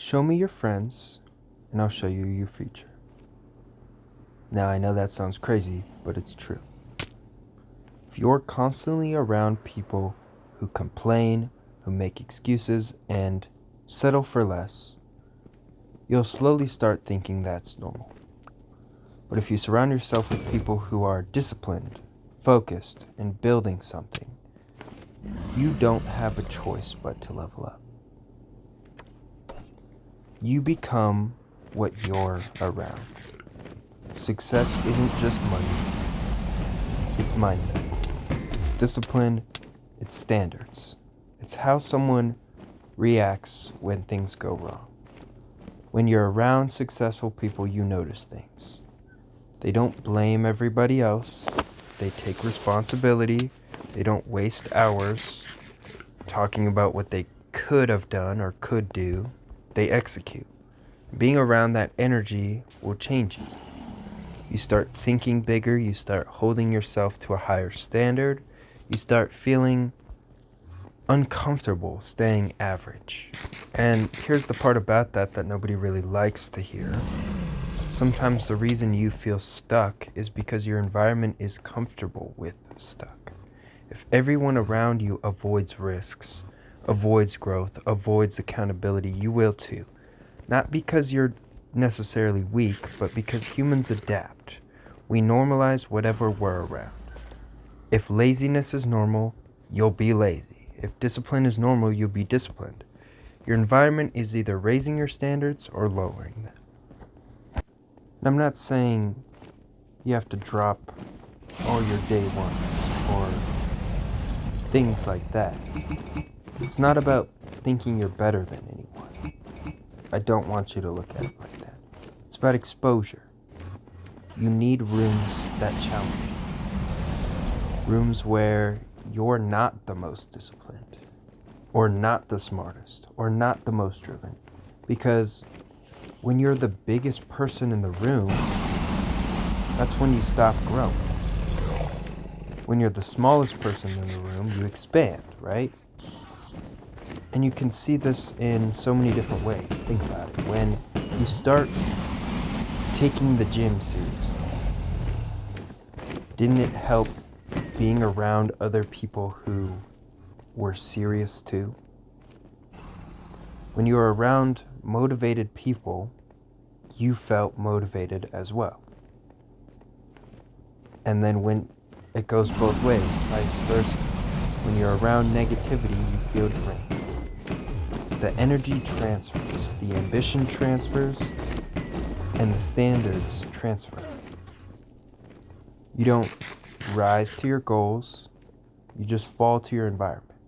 Show me your friends, and I'll show you your future. Now, I know that sounds crazy, but it's true. If you're constantly around people who complain, who make excuses, and settle for less, you'll slowly start thinking that's normal. But if you surround yourself with people who are disciplined, focused, and building something, you don't have a choice but to level up. You become what you're around. Success isn't just money, it's mindset, it's discipline, it's standards. It's how someone reacts when things go wrong. When you're around successful people, you notice things. They don't blame everybody else, they take responsibility, they don't waste hours talking about what they could have done or could do, they execute. Being around that energy will change you. You start thinking bigger, you start holding yourself to a higher standard, you start feeling uncomfortable staying average. And here's the part about that nobody really likes to hear. Sometimes the reason you feel stuck is because your environment is comfortable with stuck. If everyone around you avoids risks, avoids growth, avoids accountability, you will too. Not because you're necessarily weak, but because humans adapt. We normalize whatever we're around. If laziness is normal, you'll be lazy. If discipline is normal, you'll be disciplined. Your environment is either raising your standards or lowering them. And I'm not saying you have to drop all your day ones or things like that. It's not about thinking you're better than anyone. I don't want you to look at it like that. It's about exposure. You need rooms that challenge you. Rooms where you're not the most disciplined, or not the smartest, or not the most driven. Because when you're the biggest person in the room, that's when you stop growing. When you're the smallest person in the room, you expand, right? And you can see this in so many different ways. Think about it. When you start taking the gym seriously, didn't it help being around other people who were serious too? When you were around motivated people, you felt motivated as well. And then when it goes both ways, vice versa. When you're around negativity, you feel drained. The energy transfers, the ambition transfers, and the standards transfer. You don't rise to your goals, you just fall to your environment.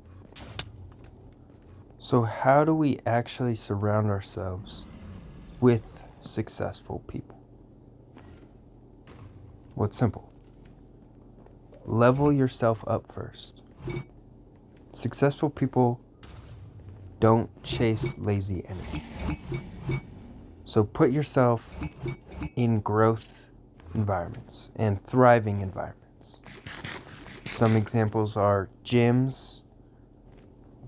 So how do we actually surround ourselves with successful people? Well, it's simple. Level yourself up first. Successful people don't chase lazy energy. So put yourself in growth environments and thriving environments. Some examples are gyms,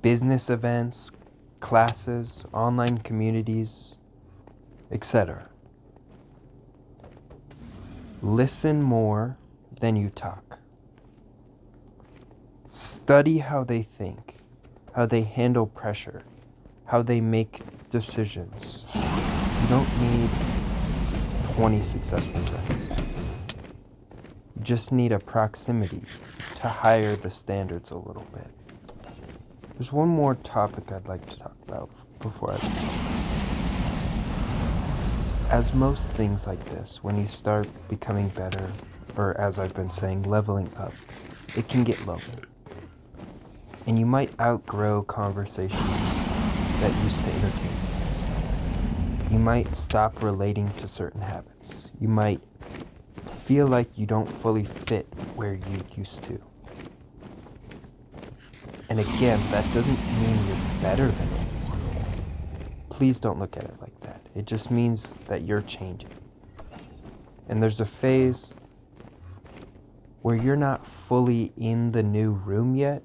business events, classes, online communities, etc. Listen more than you talk. Study how they think, how they handle pressure, how they make decisions. You don't need 20 successful friends. You just need a proximity to higher the standards a little bit. There's one more topic I'd like to talk about before I begin. As most things like this, when you start becoming better, or as I've been saying, leveling up, it can get lonely. And you might outgrow conversations that used to entertain you. You might stop relating to certain habits. You might feel like you don't fully fit where you used to. And again, that doesn't mean you're better than anyone. Please don't look at it like that. It just means that you're changing. And there's a phase where you're not fully in the new room yet,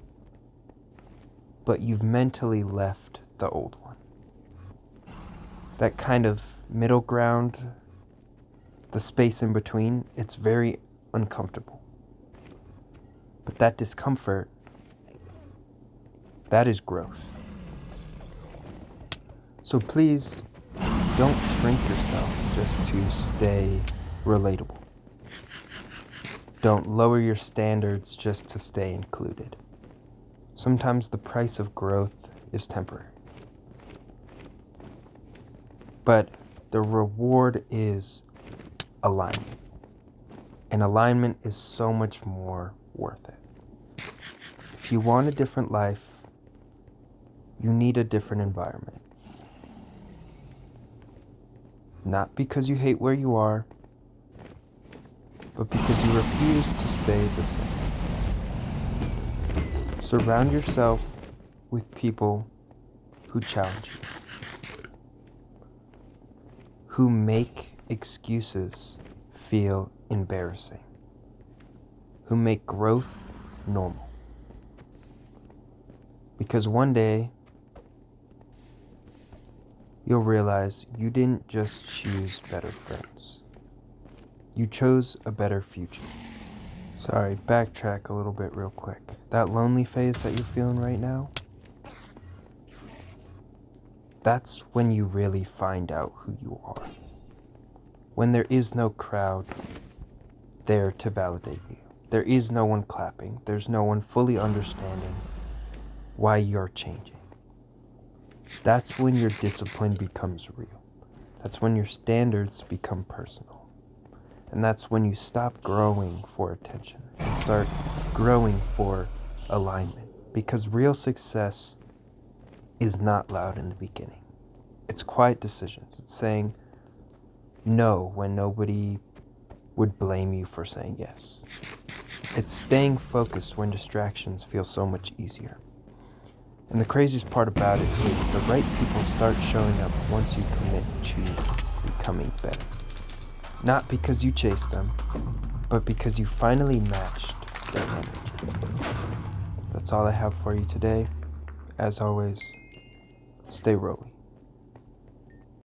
but you've mentally left the old one. That kind of middle ground, the space in between, it's very uncomfortable. But that discomfort, that is growth. So please don't shrink yourself just to stay relatable. Don't lower your standards just to stay included. Sometimes the price of growth is temporary. But the reward is alignment. And alignment is so much more worth it. If you want a different life, you need a different environment. Not because you hate where you are, but because you refuse to stay the same. Surround yourself with people who challenge you, who make excuses feel embarrassing, who make growth normal. Because one day, you'll realize you didn't just choose better friends. You chose a better future. Sorry, backtrack a little bit real quick. That lonely phase that you're feeling right now, that's when you really find out who you are. When there is no crowd there to validate you. There is no one clapping. There's no one fully understanding why you're changing. That's when your discipline becomes real. That's when your standards become personal. And that's when you stop growing for attention and start growing for alignment. Because real success is not loud in the beginning. It's quiet decisions. It's saying no when nobody would blame you for saying yes. It's staying focused when distractions feel so much easier. And the craziest part about it is the right people start showing up once you commit to becoming better. Not because you chased them, but because you finally matched their energy. That's all I have for you today. As always, stay rolling.